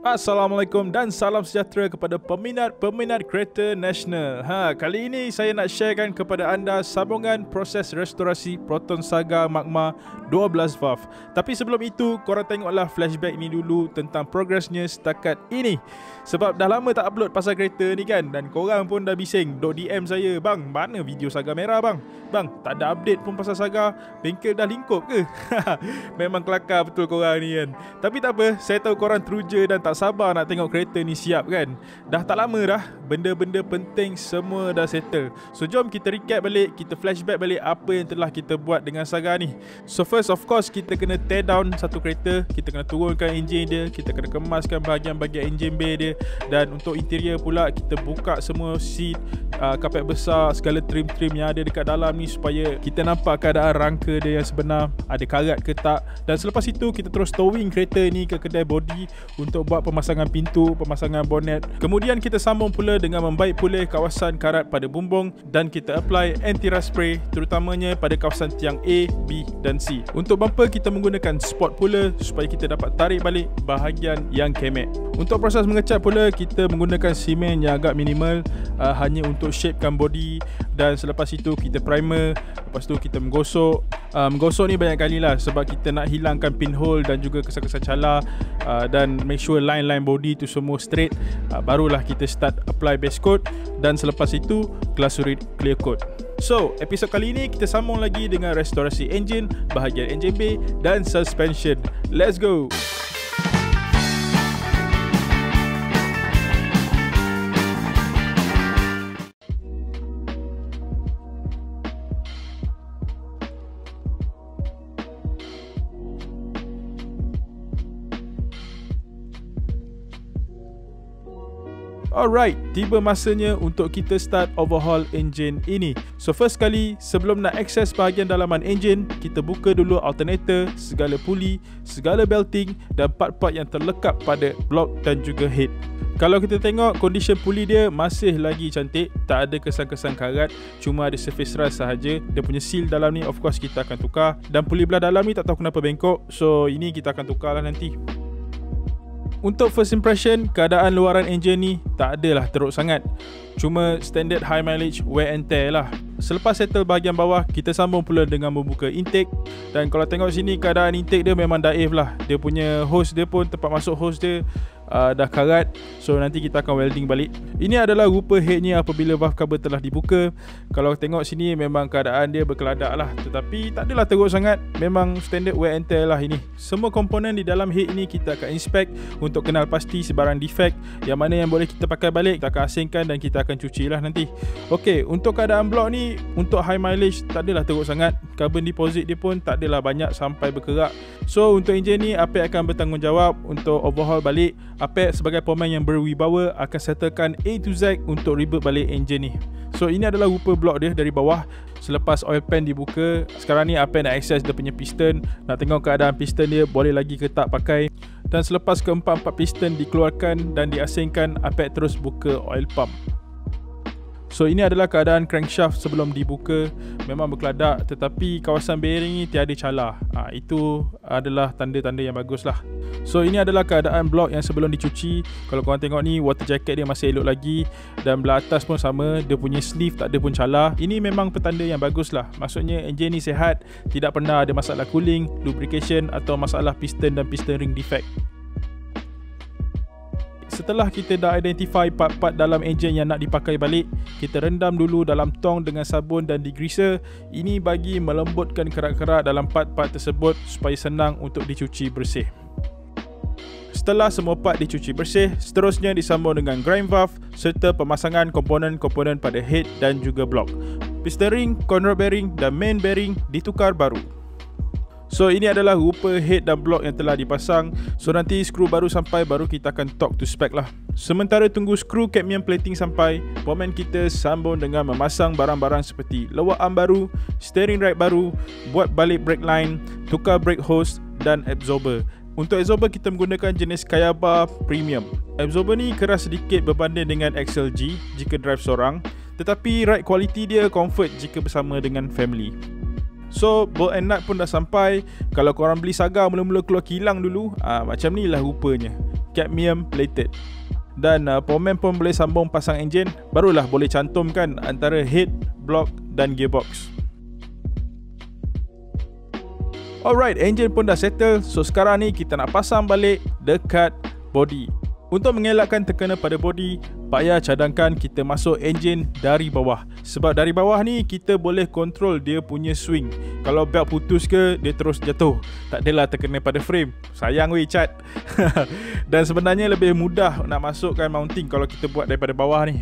Assalamualaikum dan salam sejahtera kepada peminat-peminat kereta nasional. Kali ini saya nak sharekan kepada anda sambungan proses restorasi Proton Saga Magma 12 valve. Tapi sebelum itu, korang tengoklah flashback ni dulu tentang progresnya setakat ini. Sebab dah lama tak upload pasal kereta ni kan, dan korang pun dah bising duk DM saya, "Bang, mana video Saga merah bang? Bang, tak ada update pun pasal Saga, bengkel dah lingkup ke?" Memang kelakar betul korang ni kan. Tapi tak apa, saya tahu korang teruja dan tak sabar nak tengok kereta ni siap kan. Dah tak lama dah, benda-benda penting semua dah settle. So jom kita recap balik, kita flashback balik apa yang telah kita buat dengan Saga ni. So first of course, kita kena tear down satu kereta, kita kena turunkan enjin dia, kita kena kemaskan bahagian-bahagian enjin bay dia. Dan untuk interior pula, kita buka semua seat, kapet besar, segala trim-trim yang ada dekat dalam ni supaya kita nampak keadaan rangka dia yang sebenar, ada karat ke tak. Dan selepas itu kita terus towing kereta ni ke kedai body untuk buat pemasangan pintu, pemasangan bonnet. Kemudian kita sambung pula dengan membaik pulih kawasan karat pada bumbung dan kita apply anti-rust spray terutamanya pada kawasan tiang A, B dan C. Untuk bumper kita menggunakan spot pula supaya kita dapat tarik balik bahagian yang kemek. Untuk proses mengecat pula kita menggunakan simen yang agak minimal, hanya untuk shapekan body. Dan selepas itu kita primer, lepas tu kita menggosok. Menggosok ni banyak kali lah sebab kita nak hilangkan pinhole dan juga kesan-kesan cala, dan make sure line-line body tu semua straight. Barulah kita start apply base coat dan selepas itu glasurit clear coat. So, episod kali ini kita sambung lagi dengan restorasi enjin, bahagian enjin bay dan suspension. Let's go! Alright, tiba masanya untuk kita start overhaul enjin ini. So first kali, sebelum nak akses bahagian dalaman enjin, kita buka dulu alternator, segala puli, segala belting dan part-part yang terlekat pada blok dan juga head. Kalau kita tengok condition puli dia masih lagi cantik, tak ada kesan-kesan karat, cuma ada surface rust sahaja. Dia punya seal dalam ni of course kita akan tukar, dan puli belah dalam ni tak tahu kenapa bengkok, so ini kita akan tukar lah nanti. Untuk first impression, keadaan luaran enjin ni tak adalah teruk sangat, cuma standard high mileage wear and tear lah. Selepas settle bahagian bawah, kita sambung pula dengan membuka intake. Dan kalau tengok sini, keadaan intake dia memang daif lah. Dia punya hose dia pun, tempat masuk hose dia dah karat, so nanti kita akan welding balik. Ini adalah rupa headnya apabila valve cover telah dibuka. Kalau tengok sini memang keadaan dia berkeladak lah, tetapi tak adalah teruk sangat. Memang standard wear and tear lah ini. Semua komponen di dalam head ini kita akan inspect untuk kenal pasti sebarang defect, yang mana yang boleh kita pakai balik, kita akan asingkan dan kita akan cuci lah nanti. Ok, untuk keadaan blok ni, untuk high mileage tak adalah teruk sangat. Carbon deposit dia pun tak adalah banyak sampai berkerak. So untuk enjin ni, Apek akan bertanggungjawab untuk overhaul balik. Apek sebagai pemain yang berwibawa akan settlekan A to Z untuk reboot balik enjin ni. So ini adalah rupa blok dia dari bawah. Selepas oil pan dibuka, sekarang ni Apek nak access dia punya piston, nak tengok keadaan piston dia boleh lagi ke tak pakai. Dan selepas keempat-empat piston dikeluarkan dan diasingkan, Apek terus buka oil pump. So ini adalah keadaan crankshaft sebelum dibuka. Memang berkeladak, tetapi kawasan bearing ni tiada cala. Itu adalah tanda-tanda yang bagus lah. So ini adalah keadaan blok yang sebelum dicuci. Kalau korang tengok ni, water jacket dia masih elok lagi. Dan belah atas pun sama, dia punya sleeve tak ada pun cala. Ini memang petanda yang bagus lah. Maksudnya enjin ni sihat, tidak pernah ada masalah cooling, lubrication atau masalah piston dan piston ring defect. Setelah kita dah identify part-part dalam enjin yang nak dipakai balik, kita rendam dulu dalam tong dengan sabun dan degreaser. Ini bagi melembutkan kerat-kerat dalam part-part tersebut supaya senang untuk dicuci bersih. Setelah semua part dicuci bersih, seterusnya disambung dengan grind valve serta pemasangan komponen-komponen pada head dan juga blok. Piston ring, conrod bearing dan main bearing ditukar baru. So ini adalah rupa head dan blok yang telah dipasang. So nanti skru baru sampai, baru kita akan talk to spec lah. Sementara tunggu skru cadmium plating sampai, pemain kita sambung dengan memasang barang-barang seperti lower arm baru, steering rack baru, buat balik brake line, tukar brake hose dan absorber. Untuk absorber kita menggunakan jenis Kayaba Premium. Absorber ni keras sedikit berbanding dengan XLG jika drive seorang, tetapi ride quality dia comfort jika bersama dengan family. So bolt and nut pun dah sampai. Kalau korang beli Saga mula-mula keluar kilang dulu, macam ni lah rupanya. cadmium plated. Dan powerman pun boleh sambung pasang enjin, barulah boleh cantumkan antara head, block dan gearbox. Alright, enjin pun dah settle. So sekarang ni kita nak pasang balik dekat body. Untuk mengelakkan tekanan pada body, payah cadangkan kita masuk enjin dari bawah. Sebab dari bawah ni kita boleh control dia punya swing. Kalau belt putus ke, dia terus jatuh. Tak adalah terkena pada frame. Sayang weh cat. Dan sebenarnya lebih mudah nak masukkan mounting kalau kita buat daripada bawah ni.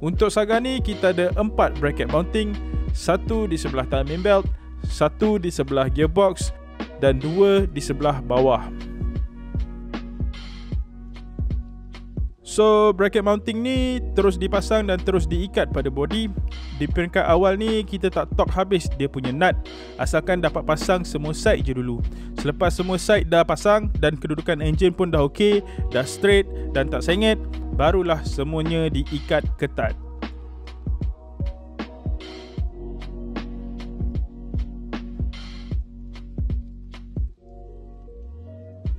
Untuk saga ni kita ada 4 bracket mounting, 1 di sebelah timing belt, 1 di sebelah gearbox dan 2 di sebelah bawah. So bracket mounting ni terus dipasang dan terus diikat pada body. Di peringkat awal ni kita tak torque habis dia punya nut, asalkan dapat pasang semua side je dulu. Selepas semua side dah pasang dan kedudukan enjin pun dah okey, dah straight dan tak sengit, barulah semuanya diikat ketat.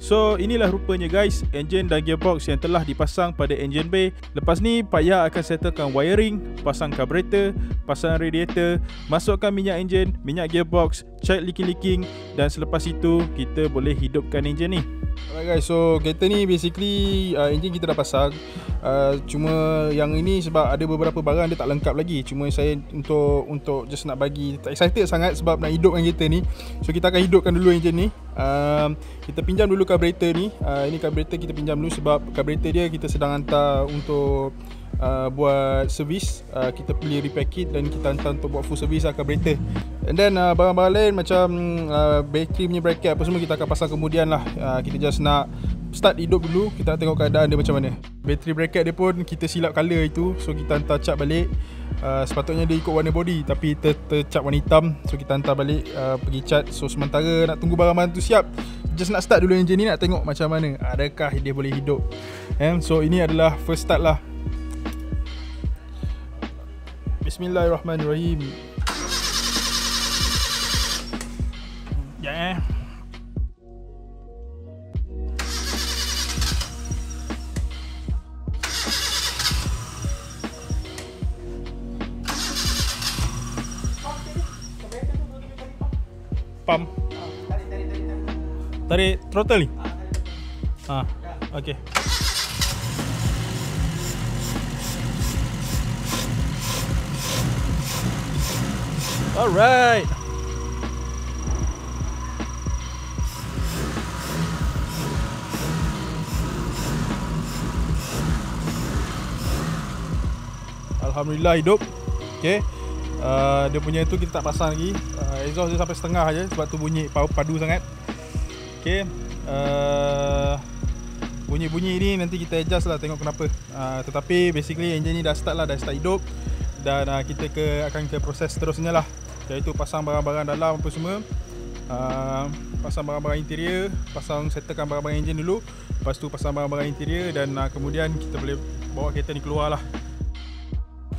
So inilah rupanya guys, enjin dan gearbox yang telah dipasang pada enjin bay. Lepas ni payah akan settlekan wiring, pasang carburetor, pasang radiator, masukkan minyak enjin, minyak gearbox, check leaking dan selepas itu kita boleh hidupkan enjin ni. Alright guys, so kereta ni basically enjin kita dah pasang. Cuma yang ini sebab ada beberapa barang dia tak lengkap lagi. Cuma saya untuk just nak bagi, tak excited sangat sebab nak hidupkan kereta ni. So kita akan hidupkan dulu enjin ni. Kita pinjam dulu carburetor ni. Ini carburetor kita pinjam dulu sebab carburetor dia kita sedang hantar untuk buat servis. Kita beli repair kit dan kita hantar untuk buat full service carburetor. And then barang-barang lain macam battery punya bracket apa semua kita akan pasang kemudian lah. Kita just nak start hidup dulu, kita nak tengok keadaan dia macam mana. Battery bracket dia pun kita silap colour itu, so kita hantar cat balik. Sepatutnya dia ikut warna body tapi tercat warna hitam, so kita hantar balik pergi cat. So sementara nak tunggu barang-barang tu siap, just nak start dulu enjin ni, nak tengok macam mana, adakah dia boleh hidup. So ini adalah first start lah. Bismillahirrahmanirrahim. Ya. Pump. Tarik throttle ni. Okey. Alright. Alhamdulillah hidup. Okay. Dia punya tu kita tak pasang lagi. Exhaust dia sampai setengah aja sebab tu bunyi padu sangat. Okay. Bunyi-bunyi ni nanti kita adjust lah, tengok kenapa. Tetapi basically enjin ni dah start hidup. Dan kita akan ke proses seterusnya lah, iaitu pasang barang-barang dalam apa semua. Pasang barang-barang interior, settlekan barang-barang enjin dulu. Lepas tu pasang barang-barang interior dan kemudian kita boleh bawa kereta ni keluar lah.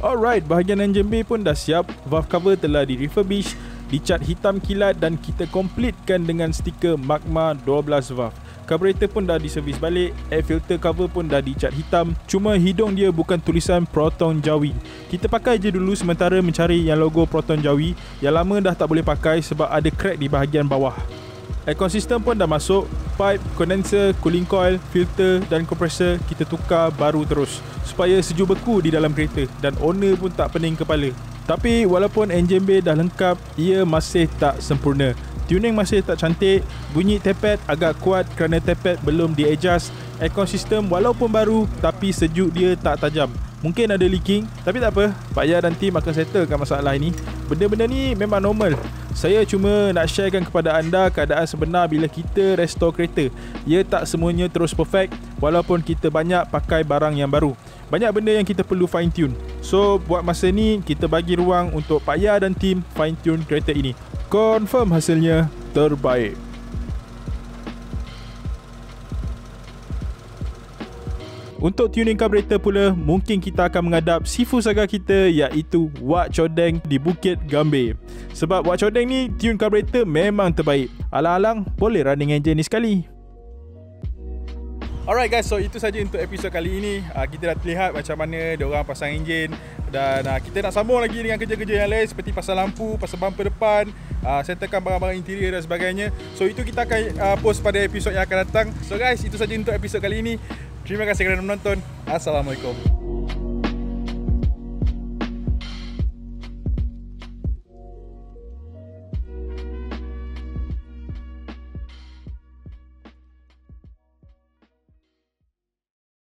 Alright, bahagian enjin bay pun dah siap. Valve cover telah di-refurbish, dicat hitam kilat dan kita completekan dengan stiker Magma 12 valve. Carburetor pun dah diservis balik, air filter cover pun dah dicat hitam. Cuma hidung dia bukan tulisan Proton Jawi. Kita pakai je dulu sementara mencari yang logo Proton Jawi. Yang lama dah tak boleh pakai sebab ada crack di bahagian bawah. Aircon system pun dah masuk. Pipe, condenser, cooling coil, filter dan kompresor kita tukar baru terus supaya sejuk beku di dalam kereta dan owner pun tak pening kepala. Tapi walaupun enjin bay dah lengkap, ia masih tak sempurna. Tuning masih tak cantik, bunyi tailpad agak kuat kerana tailpad belum di-adjust. Aircon system walaupun baru tapi sejuk dia tak tajam. Mungkin ada leaking, tapi tak apa, Pak Ya dan tim akan settlekan masalah ini. Benda-benda ni memang normal. Saya cuma nak sharekan kepada anda keadaan sebenar bila kita restore kereta. Ia tak semuanya terus perfect walaupun kita banyak pakai barang yang baru. Banyak benda yang kita perlu fine tune. So buat masa ni kita bagi ruang untuk Pak Ya dan tim fine tune kereta ini. Confirm hasilnya terbaik. Untuk tuning carburetor pula, mungkin kita akan menghadap sifu saga kita iaitu Wak Chodeng di Bukit Gambir. Sebab Wak Chodeng ni tune carburetor memang terbaik. Alang-alang boleh running engine ni sekali. Alright guys, so itu saja untuk episod kali ini. Kita dah lihat macam mana diorang pasang enjin. Dan kita nak sambung lagi dengan kerja-kerja yang lain seperti pasang lampu, pasang bumper depan, settlekan barang-barang interior dan sebagainya. So itu kita akan post pada episod yang akan datang. So guys, itu saja untuk episod kali ini. Terima kasih kerana menonton. Assalamualaikum.